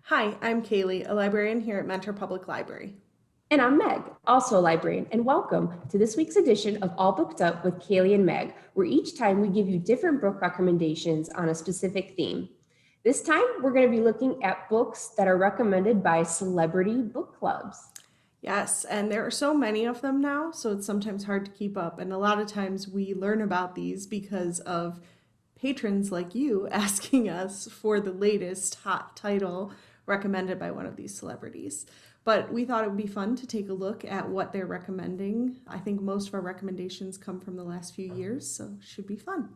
Hi, I'm Cailey, a librarian here at Mentor Public Library. And I'm Meg, also a librarian, and welcome to this week's edition of All Booked Up with Cailey and Meg, where each time we give you different book recommendations on a specific theme. This time, we're going to be looking at books that are recommended by celebrity book clubs. Yes, and there are so many of them now, so it's sometimes hard to keep up. And a lot of times we learn about these because of patrons like you asking us for the latest hot title recommended by one of these celebrities. But we thought it would be fun to take a look at what they're recommending. I think most of our recommendations come from the last few years, so it should be fun.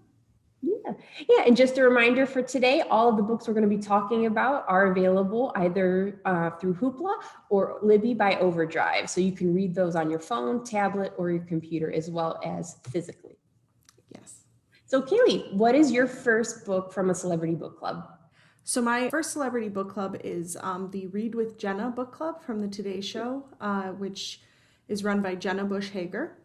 Yeah, and just a reminder for today, all of the books we're going to be talking about are available either through Hoopla or Libby by Overdrive. So you can read those on your phone, tablet, or your computer, as well as physically. Yes. So Cailey, what is your first book from a celebrity book club? So my first celebrity book club is the Read with Jenna book club from the Today Show, which is run by Jenna Bush Hager.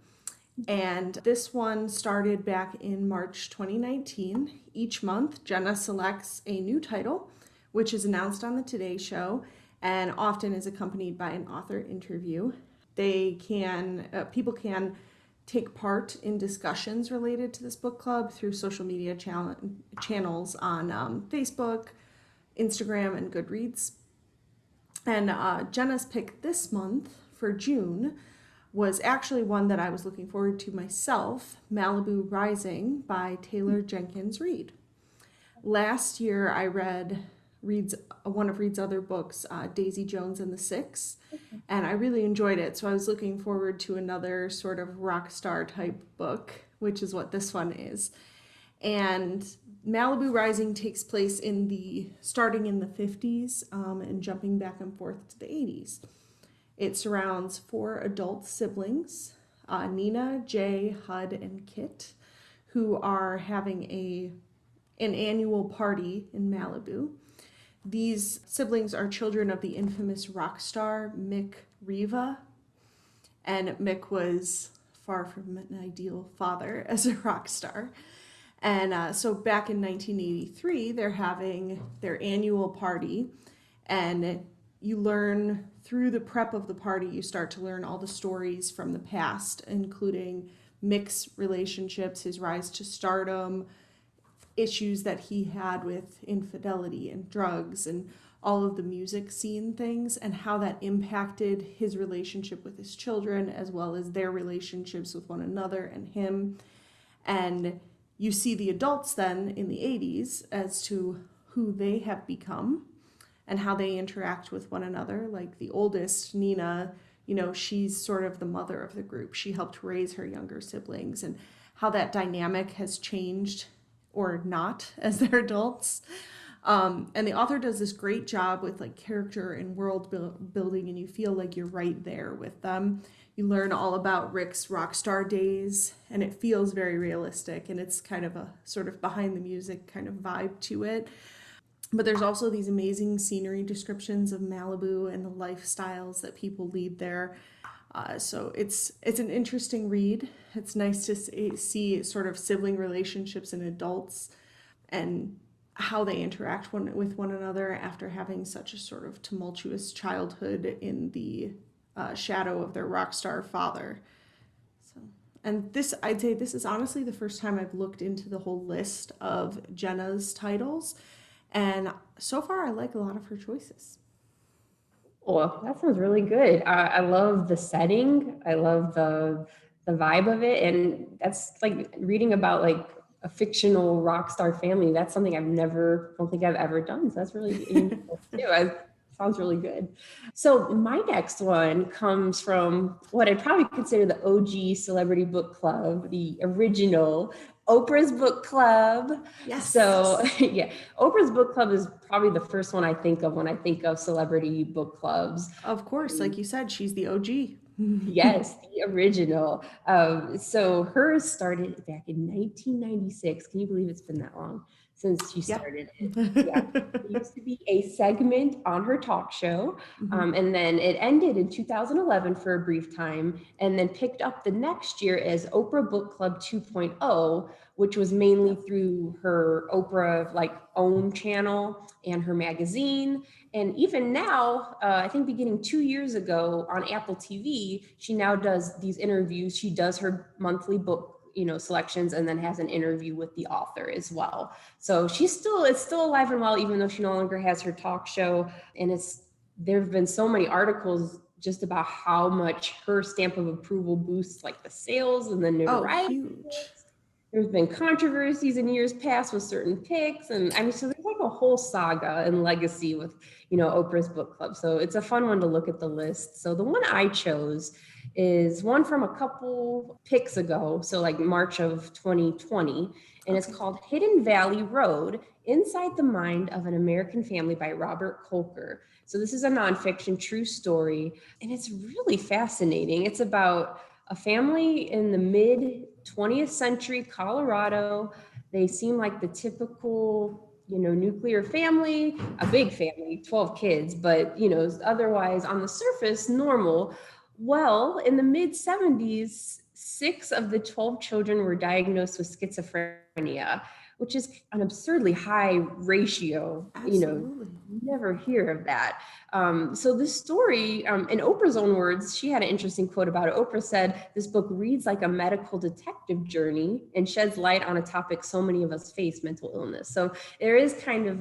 And this one started back in March 2019. Each month, Jenna selects a new title, which is announced on the Today Show and often is accompanied by an author interview. People can take part in discussions related to this book club through social media channels on Facebook, Instagram, and Goodreads. And Jenna's pick this month for June was actually one that I was looking forward to myself, Malibu Rising by Taylor Jenkins Reid. Last year I read one of Reid's other books, Daisy Jones and the Six, and I really enjoyed it. So I was looking forward to another sort of rock star type book, which is what this one is. And Malibu Rising takes place starting in the 50s and jumping back and forth to the 80s. It surrounds four adult siblings, Nina, Jay, Hud, and Kit, who are having an annual party in Malibu. These siblings are children of the infamous rock star Mick Riva, and Mick was far from an ideal father as a rock star. And so back in 1983, they're having their annual party, and you learn through the prep of the party, you start to learn all the stories from the past, including Mick's relationships, his rise to stardom, issues that he had with infidelity and drugs, and all of the music scene things, and how that impacted his relationship with his children, as well as their relationships with one another and him. And you see the adults then in the 80s as to who they have become and how they interact with one another. Like the oldest, Nina, she's sort of the mother of the group. She helped raise her younger siblings, and how that dynamic has changed or not as they're adults. And the author does this great job with like character and world building, and you feel like you're right there with them. You learn all about Rick's rock star days, and it feels very realistic, and it's kind of a sort of behind the music kind of vibe to it. But there's also these amazing scenery descriptions of Malibu and the lifestyles that people lead there. So it's an interesting read. It's nice to see sort of sibling relationships in adults and how they interact with one another after having such a sort of tumultuous childhood in the shadow of their rock star father. And I'd say this is honestly the first time I've looked into the whole list of Jenna's titles. And so far, I like a lot of her choices. Oh, that sounds really good. I love the setting. I love the vibe of it, and that's like reading about like a fictional rock star family. That's something don't think I've ever done. So that's really interesting too. Sounds really good. So my next one comes from what I'd probably consider the OG celebrity book club, the original Oprah's book club. Yes. So yeah, Oprah's book club is probably the first one I think of when I think of celebrity book clubs. Of course, like you said, she's the OG. Yes, the original. So hers started back in 1996. Can you believe it's been that long? since she Yep. started it. Yeah. It used to be a segment on her talk show. And then it ended in 2011 for a brief time, and then picked up the next year as Oprah Book Club 2.0, which was mainly through her Oprah own channel and her magazine. And even now, I think beginning 2 years ago on Apple TV, she now does these interviews. She does her monthly book, selections, and then has an interview with the author as well. So it's still alive and well, even though she no longer has her talk show. And there have been so many articles just about how much her stamp of approval boosts the sales and the notoriety. Huge. There's been controversies in years past with certain picks. And I mean, so there's a whole saga and legacy with, Oprah's book club. So it's a fun one to look at the list. So the one I chose is one from a couple picks ago. So March of 2020. And it's called Hidden Valley Road, Inside the Mind of an American Family by Robert Kolker. So this is a nonfiction true story, and it's really fascinating. It's about a family in the mid 20th century Colorado. They seem like the typical, nuclear family, a big family, 12 kids, but, otherwise on the surface, normal. Well, in the mid 70s, 6 of the 12 children were diagnosed with schizophrenia, which is an absurdly high ratio. Absolutely. You never hear of that. So this story, in Oprah's own words, she had an interesting quote about it. Oprah said, "This book reads like a medical detective journey and sheds light on a topic so many of us face, mental illness." So there is kind of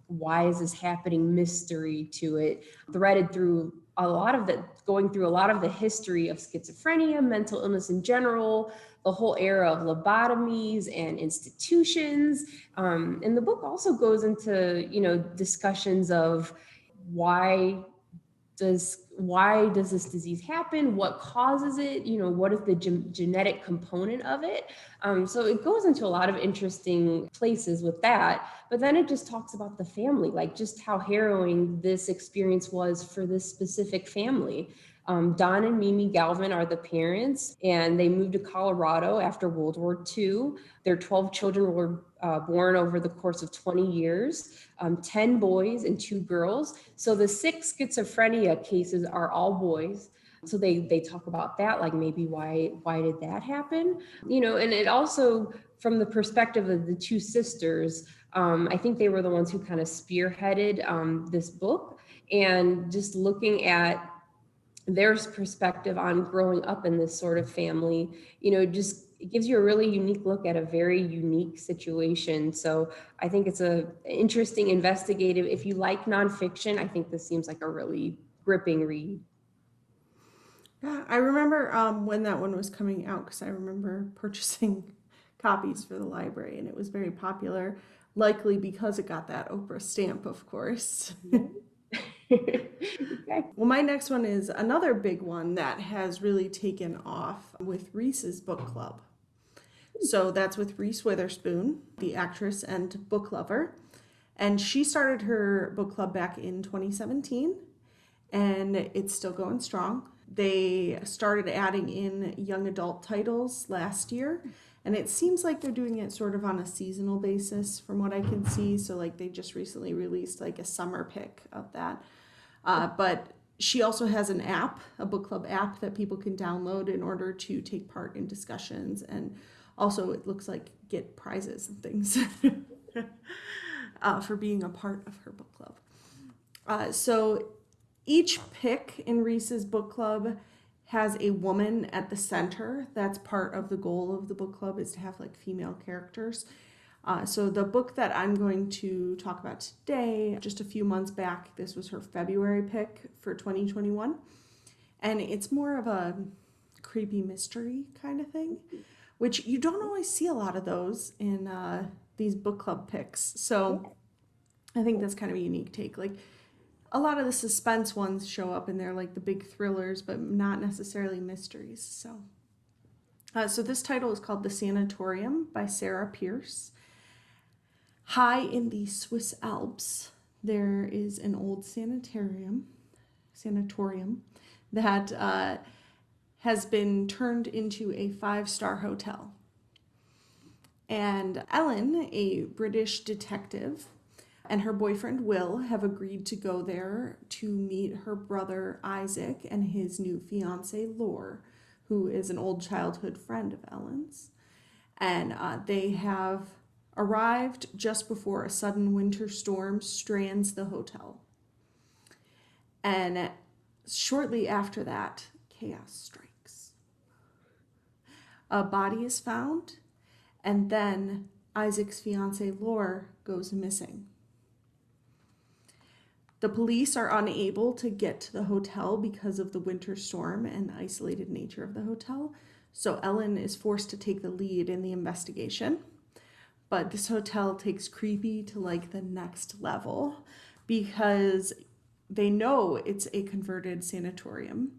why is this happening mystery to it, threaded through going through a lot of the history of schizophrenia, mental illness in general, the whole era of lobotomies and institutions. And the book also goes into, discussions of why does this disease happen? What causes it? What is the genetic component of it? So it goes into a lot of interesting places with that. But then it just talks about the family, just how harrowing this experience was for this specific family. Don and Mimi Galvin are the parents, and they moved to Colorado after World War II. Their 12 children were born over the course of 20 years, 10 boys and 2 girls. So the 6 schizophrenia cases are all boys. So they talk about that, maybe why did that happen? And it also, from the perspective of the 2 sisters, I think they were the ones who kind of spearheaded this book, and just looking at their perspective on growing up in this sort of family, just it gives you a really unique look at a very unique situation. So I think it's a interesting investigative. If you like nonfiction, I think this seems like a really gripping read. Yeah, I remember when that one was coming out, because I remember purchasing copies for the library, and it was very popular, likely because it got that Oprah stamp, of course. Okay. Well, my next one is another big one that has really taken off with Reese's book club. So that's with Reese Witherspoon, the actress and book lover. And she started her book club back in 2017, and it's still going strong. They started adding in young adult titles last year, and it seems like they're doing it sort of on a seasonal basis from what I can see. So they just recently released a summer pick of that. But she also has an app, a book club app that people can download in order to take part in discussions, and also it looks like get prizes and things for being a part of her book club. So each pick in Reese's book club has a woman at the center. That's part of the goal of the book club, is to have female characters. So the book that I'm going to talk about today, just a few months back, this was her February pick for 2021. And it's more of a creepy mystery kind of thing, which you don't always see a lot of those in these book club picks. So I think that's kind of a unique take. A lot of the suspense ones show up and they're the big thrillers, but not necessarily mysteries. So this title is called The Sanatorium by Sarah Pearse. High in the Swiss Alps, there is an old sanatorium that has been turned into a 5-star hotel. And Ellen, a British detective, and her boyfriend Will have agreed to go there to meet her brother Isaac and his new fiancee Laure, who is an old childhood friend of Ellen's. And they have arrived just before a sudden winter storm strands the hotel. And shortly after that, chaos strikes. A body is found, and then Isaac's fiancee Laure goes missing. The police are unable to get to the hotel because of the winter storm and the isolated nature of the hotel, so Ellen is forced to take the lead in the investigation. But this hotel takes creepy to like the next level because they know it's a converted sanatorium,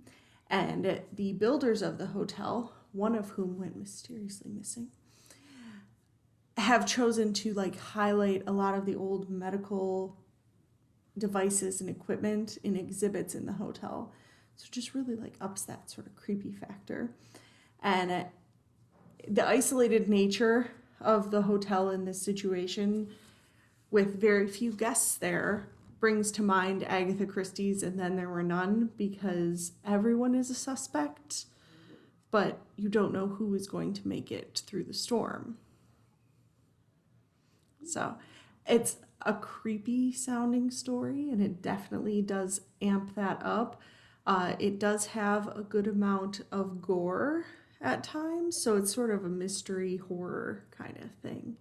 and the builders of the hotel, one of whom went mysteriously missing, have chosen to like highlight a lot of the old medical devices and equipment in exhibits in the hotel. So just really like ups that sort of creepy factor. And the isolated nature of the hotel in this situation, with very few guests there, brings to mind Agatha Christie's And Then There Were None, because everyone is a suspect, but you don't know who is going to make it through the storm. So it's a creepy sounding story, and it definitely does amp that up. It does have a good amount of gore at times, so it's sort of a mystery horror kind of thing.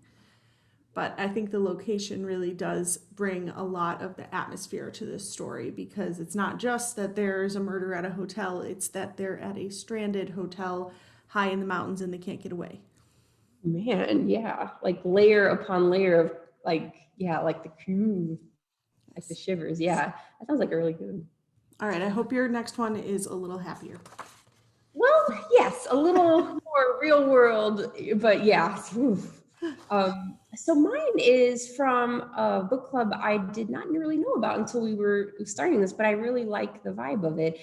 But I think the location really does bring a lot of the atmosphere to this story, because it's not just that there's a murder at a hotel, it's that they're at a stranded hotel high in the mountains and they can't get away. Man, yeah, like layer upon layer of like, yeah, like the crew, like the shivers. Yeah, that sounds like a really good. All right, I hope your next one is a little happier. Well, yes, a little more real world, but yeah. So mine is from a book club I did not really know about until we were starting this, but I really like the vibe of it.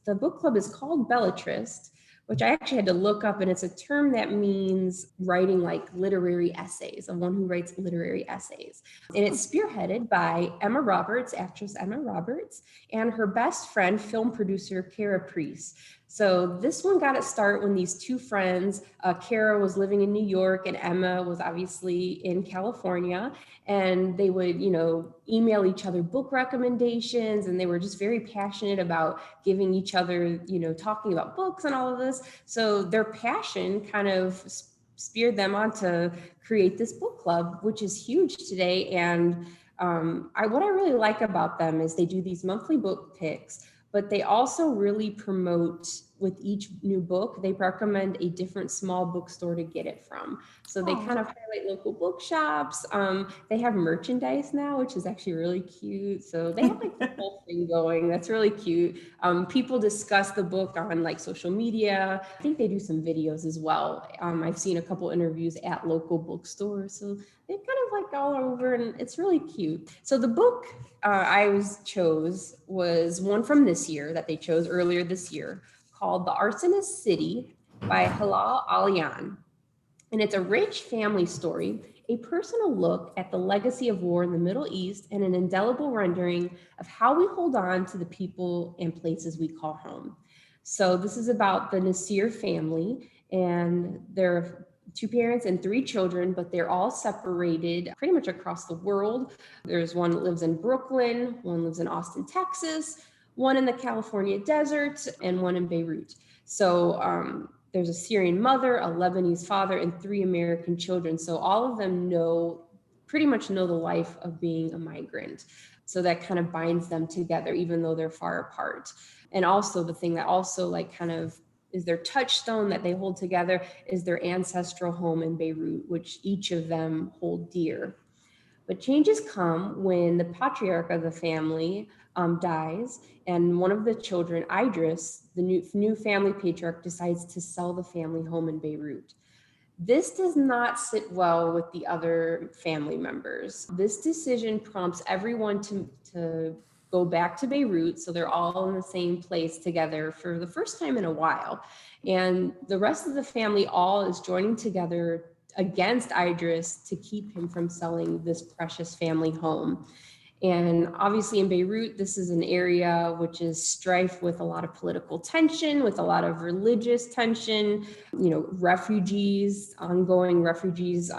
The book club is called Bellatrist, which I actually had to look up, and it's a term that means writing like literary essays, of one who writes literary essays. And it's spearheaded by Emma Roberts, actress Emma Roberts, and her best friend, film producer Sarah Pearse. So this one got its start when these two friends, Kara was living in New York and Emma was obviously in California, and they would, email each other book recommendations, and they were just very passionate about giving each other, talking about books and all of this. So their passion kind of speared them on to create this book club, which is huge today. And what I really like about them is they do these monthly book picks, but they also really promote, with each new book, they recommend a different small bookstore to get it from. So they kind of highlight local bookshops. They have merchandise now, which is actually really cute. So they have like the whole thing going. That's really cute. People discuss the book on like social media. I think they do some videos as well. I've seen a couple interviews at local bookstores. So they're kind of like all over, and it's really cute. So the book chose was one from this year that they chose earlier this year, called The Arsonist City by Hala Aliyan. And it's a rich family story, a personal look at the legacy of war in the Middle East, and an indelible rendering of how we hold on to the people and places we call home. So this is about the Nasir family, and they're 2 parents and 3 children, but they're all separated pretty much across the world. There's one that lives in Brooklyn, one lives in Austin, Texas, one in the California desert, and one in Beirut. So there's a Syrian mother, a Lebanese father, and 3 American children. So all of them pretty much know the life of being a migrant. So that kind of binds them together, even though they're far apart. And also the thing that also like kind of is their touchstone that they hold together is their ancestral home in Beirut, which each of them hold dear. But changes come when the patriarch of the family dies, and one of the children, Idris, the new family patriarch, decides to sell the family home in Beirut. This does not sit well with the other family members. This decision prompts everyone to go back to Beirut, so they're all in the same place together for the first time in a while. And the rest of the family all is joining together against Idris to keep him from selling this precious family home. And obviously in Beirut, this is an area which is strife with a lot of political tension, with a lot of religious tension, refugees, ongoing refugees.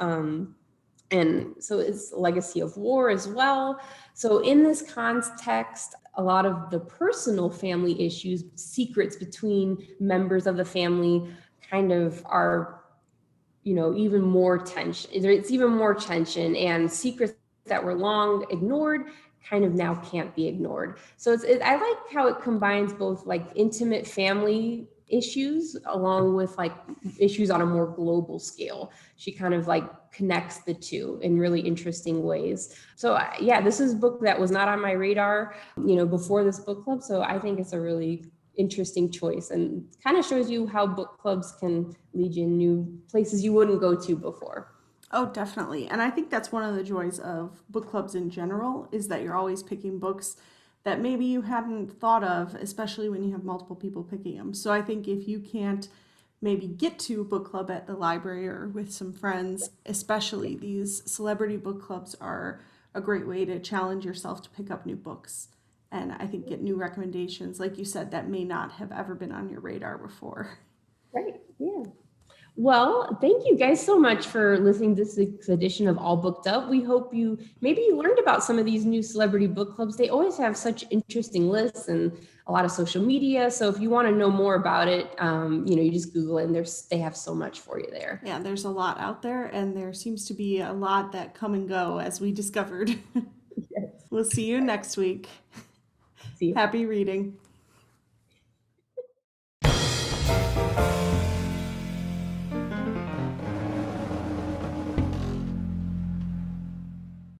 And so it's a legacy of war as well. So in this context, a lot of the personal family issues, secrets between members of the family kind of are, even more tension. It's even more tension, and secrets that were long ignored kind of now can't be ignored. So I like how it combines both like intimate family issues along with like issues on a more global scale. She kind of like connects the two in really interesting ways. So yeah, this is a book that was not on my radar, before this book club. So I think it's a really interesting choice and kind of shows you how book clubs can lead you in new places you wouldn't go to before. Oh, definitely. And I think that's one of the joys of book clubs in general is that you're always picking books that maybe you hadn't thought of, especially when you have multiple people picking them. So I think if you can't maybe get to book club at the library or with some friends, especially these celebrity book clubs are a great way to challenge yourself to pick up new books. And I think get new recommendations, like you said, that may not have ever been on your radar before. Right. Yeah. Well, thank you guys so much for listening to this edition of All Booked Up. We hope you learned about some of these new celebrity book clubs. They always have such interesting lists and a lot of social media. So if you want to know more about it, you just Google it, and they have so much for you there. Yeah, there's a lot out there, and there seems to be a lot that come and go, as we discovered. Yes. We'll see you next week. See you. Happy reading.